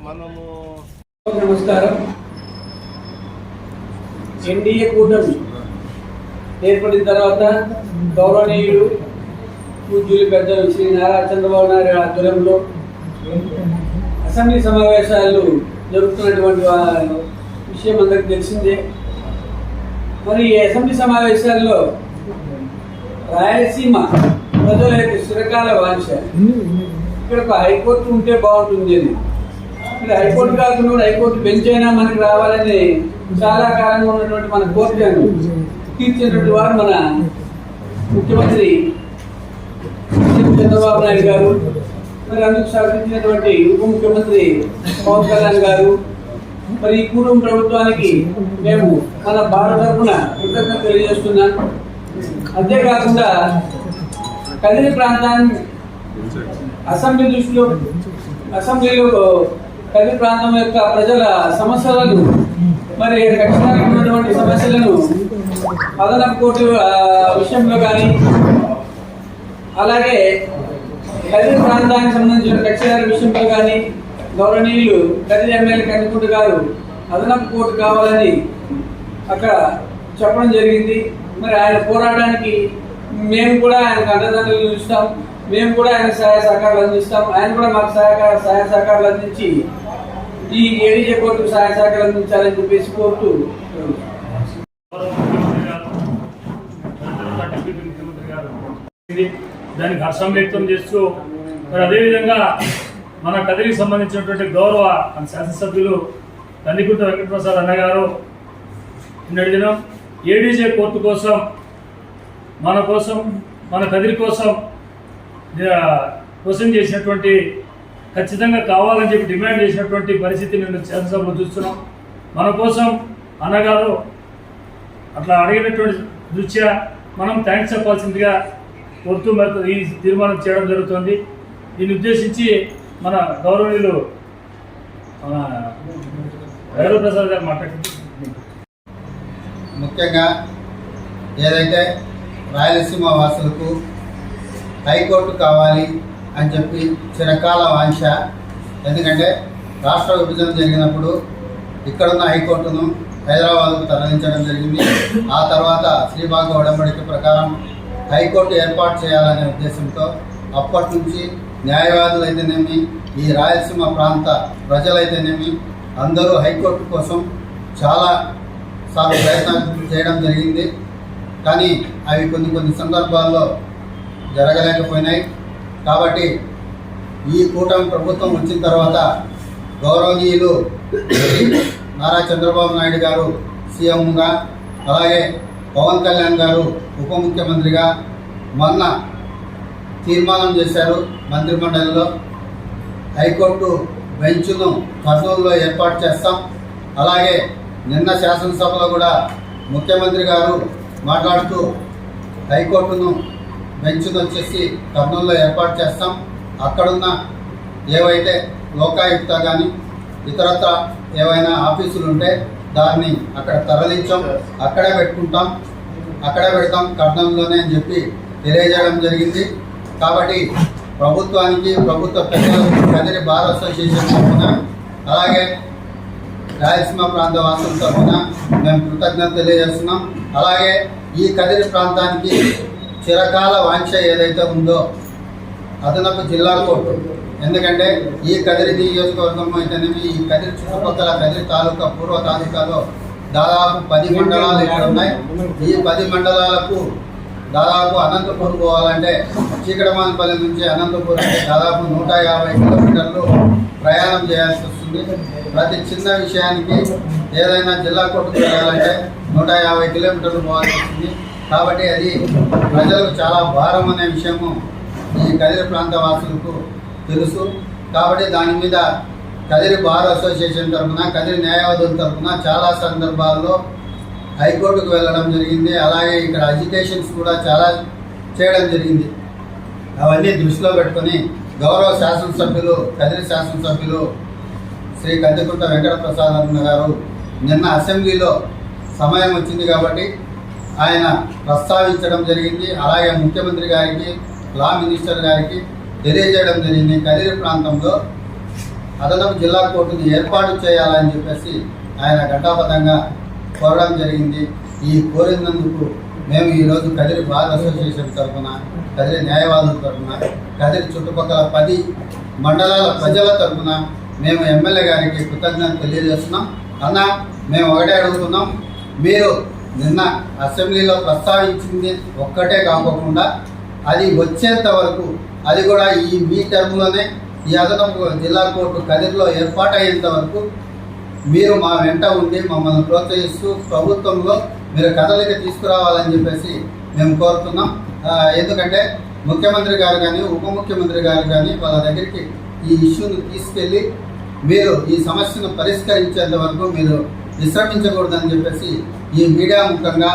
నమస్కారం. ఎన్డీఏ కూటమి ఏర్పడిన తర్వాత గౌరవనీయులు పూజ్యులు పెద్దలు శ్రీ నారా చంద్రబాబు నాయుడు ఆధ్వర్యంలో అసెంబ్లీ సమావేశాలు జరుగుతున్నటువంటి విషయం అందరికీ తెలిసిందే. మరి ఈ అసెంబ్లీ సమావేశాల్లో రాయలసీమ ప్రజల యొక్క చిరకాల వాంఛ ఇక్కడ ఒక హైకోర్టు ఉంటే బాగుంటుంది అని. ఇక్కడ హైకోర్టు కాకుండా హైకోర్టు బెంచ్ అయినా మనకి రావాలని చాలా కాలంగా ఉన్నటువంటి మన కోర్టులను తీర్చినటువంటి వారు మన ముఖ్యమంత్రి చంద్రబాబు నాయుడు గారు, మరి అందుకు సహకరించినటువంటి ఉప ముఖ్యమంత్రి పవన్ కళ్యాణ్ గారు, మరి ఈ కుటుంబ ప్రభుత్వానికి మేము మన భారత తరఫున కృతజ్ఞత తెలియజేస్తున్నాం. అంతేకాకుండా కదిరి ప్రాంతాన్ని అసెంబ్లీలో కదిరి ప్రాంతం యొక్క ప్రజల సమస్యలను, మరి ఖచ్చితంగా ఉన్నటువంటి సమస్యలను అదనపు కోర్టు విషయంలో కానీ, అలాగే కదిరి ప్రాంతానికి సంబంధించిన కక్షల విషయంలో కానీ గౌరవనీయులు కదిరి ఎమ్మెల్యే కందుకుంట గారు అదనపు కోర్టు కావాలని అక్కడ చెప్పడం జరిగింది. మరి ఆయన పోరాటానికి మేము కూడా ఆయనకు అండదండలు ఇస్తాం, మేము కూడా ఆయన సహాయ సహకారాలు అందిస్తాం. ఆయన కూడా మాకు సహాయ సహకారాలు అందించి ఈ ఏడీజే కోర్టుకు సహాయ సహకారాలు అందించాలని చెప్పేసి కోర్టు దానికి హర్షం వ్యక్తం చేస్తూ, మరి అదేవిధంగా మన కదిరికి సంబంధించినటువంటి గౌరవ శాసనసభ్యులు కందికుంట వెంకటప్రసాద్ అన్నగారు నిన్నటి దినం ఏడీజే కోర్టు కోసం మన కదిరి కోసం చేసినటువంటి ఖచ్చితంగా కావాలని చెప్పి డిమాండ్ చేసినటువంటి పరిస్థితి నేను శాసనసభలో చూస్తున్నాం. మన కోసం అన్నగారు అట్లా అడిగినటువంటి దృష్ట్యా మనం థ్యాంక్స్ చెప్పాల్సిందిగా కోరుతూ మరి ఈ తీర్మానం చేయడం జరుగుతుంది. దీన్ని ఉద్దేశించి మన గౌరవనీయులు మన ప్రసాద్ గారు మాట్లాడుతున్నారు. ముఖ్యంగా ఏదైతే రాయలసీమ వాసులకు హైకోర్టు కావాలి అని చెప్పి చిరకాల వాంఛ. ఎందుకంటే రాష్ట్ర విభజన జరిగినప్పుడు ఇక్కడున్న హైకోర్టును హైదరాబాద్కు తరలించడం జరిగింది. ఆ తర్వాత శ్రీబాగ్ ఒడంబడిక ప్రకారం హైకోర్టు ఏర్పాటు చేయాలనే ఉద్దేశంతో అప్పటి నుంచి న్యాయవాదులైతేనేమి, ఈ రాయలసీమ ప్రాంత ప్రజలైతేనేమి అందరూ హైకోర్టు కోసం చాలా సార్లు ప్రయత్నం చేయడం జరిగింది. కానీ అవి కొన్ని సందర్భాల్లో జరగలేకపోయినాయి. కాబట్టి ఈ కూటమి ప్రభుత్వం వచ్చిన తర్వాత గౌరవనీయులు నారా చంద్రబాబు నాయుడు గారు సీఎంగా, అలాగే పవన్ కళ్యాణ్ గారు ఉప ముఖ్యమంత్రిగా మొన్న తీర్మానం చేశారు మంత్రిమండలిలో. హైకోర్టు బెంచ్ను కర్నూలులో ఏర్పాటు చేస్తాం. అలాగే నిన్న శాసనసభలో కూడా ముఖ్యమంత్రి గారు మాట్లాడుతూ హైకోర్టును బెంచ్ను వచ్చేసి కర్నూలులో ఏర్పాటు చేస్తాం. అక్కడున్న ఏవైతే లోకాయుక్త కానీ ఇతరత్ర ఏవైనా ఆఫీసులు ఉంటే దాన్ని అక్కడ తరలించాం, అక్కడే పెడతాం కర్నూలులోనే అని చెప్పి తెలియజేయడం జరిగింది. కాబట్టి ప్రభుత్వానికి, ప్రభుత్వ పెద్దలకు, కదిరి బార్ అసోసియేషన్ తరఫున, అలాగే రాయలసీమ ప్రాంత వాసుల తరఫున మేము కృతజ్ఞత తెలియజేస్తున్నాం. అలాగే ఈ కదిరి ప్రాంతానికి చిరకాల వాంఛ ఏదైతే ఉందో అదనపు జిల్లా కోర్టు. ఎందుకంటే ఈ కదిరి నియోజకవర్గం అయితేనేమి, ఈ కదిరి చుట్టుపక్కల కదిరి తాలూకా పూర్వ తాలూకాలో దాదాపు 10 మండలాలు ఇక్కడ ఉన్నాయి. ఈ 10 మండలాలకు దాదాపు అనంతపూర్ పోవాలంటే చీకటమానపల్లి నుంచి అనంతపూర్ అంటే దాదాపు 150 కిలోమీటర్లు ప్రయాణం చేయాల్సి వస్తుంది. ప్రతి చిన్న విషయానికి ఏదైనా జిల్లా కోర్టుకు వెళ్ళాలంటే 150 కిలోమీటర్లు పోవాల్సి వస్తుంది. కాబట్టి అది ప్రజలకు చాలా భారం అనే విషయము ఈ కదిరి ప్రాంత వాసులకు తెలుసు. కాబట్టి దాని మీద కదిరి బార్ అసోసియేషన్ తరఫున, కదిరి న్యాయవాదుల తరఫున చాలా సందర్భాల్లో హైకోర్టుకు వెళ్ళడం జరిగింది. అలాగే ఇక్కడ అజిటేషన్స్ కూడా చాలా చేయడం జరిగింది. అవన్నీ దృష్టిలో పెట్టుకొని గౌరవ శాసనసభ్యులు, కదిరి శాసనసభ్యులు శ్రీ కందికుంట వెంకటప్రసాద్ అన్న గారు నిన్న అసెంబ్లీలో సమయం వచ్చింది కాబట్టి ఆయన ప్రస్తావించడం జరిగింది. అలాగే ముఖ్యమంత్రి గారికి, లా మినిస్టర్ గారికి తెలియజేయడం జరిగింది. కదిరి ప్రాంతంలో అదనపు జిల్లా కోర్టును ఏర్పాటు చేయాలని చెప్పేసి ఆయన ఘంటాపథంగా కోరడం జరిగింది. ఈ కోరినందుకు మేము ఈరోజు కదిరి బార్ అసోసియేషన్ తరఫున, కదిరి న్యాయవాదుల తరఫున, కదిరి చుట్టుపక్కల 10 మండలాల ప్రజల తరఫున మేము ఎమ్మెల్యే గారికి కృతజ్ఞత తెలియజేస్తున్నాం. అన్న, మేము ఒకటే అడుగుతున్నాం, మీరు నిన్న అసెంబ్లీలో ప్రస్తావించింది ఒక్కటే కాకుండా అది వచ్చేంత వరకు, అది కూడా మీ టర్మ్లోనే ఈ అదనపు జిల్లా కోర్టు కదిరిలో ఏర్పాటయ్యేంత వరకు మీరు మా వెంట ఉండి మమ్మల్ని ప్రోత్సహిస్తూ ప్రభుత్వంలో మీరు కదలిక తీసుకురావాలని చెప్పేసి మేము కోరుతున్నాం. ఎందుకంటే ముఖ్యమంత్రి గారు కానీ ఉప ముఖ్యమంత్రి గారు కానీ వాళ్ళ దగ్గరికి ఈ ఇష్యూను తీసుకెళ్ళి మీరు ఈ సమస్యను పరిష్కరించేంత వరకు మీరు విశ్రమించకూడదని చెప్పేసి ఈ మీడియా ముఖంగా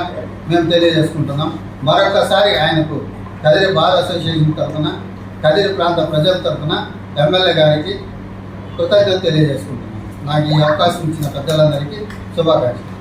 మేము తెలియజేసుకుంటున్నాం. మరొకసారి ఆయనకు కదిరి బార్ అసోసియేషన్ తరఫున, కదిరి ప్రాంత ప్రజల తరఫున ఎమ్మెల్యే గారికి కృతజ్ఞత తెలియజేసుకుంటున్నాం. నాకు ఈ అవకాశం ఇచ్చిన పెద్దలందరికీ శుభాకాంక్షలు.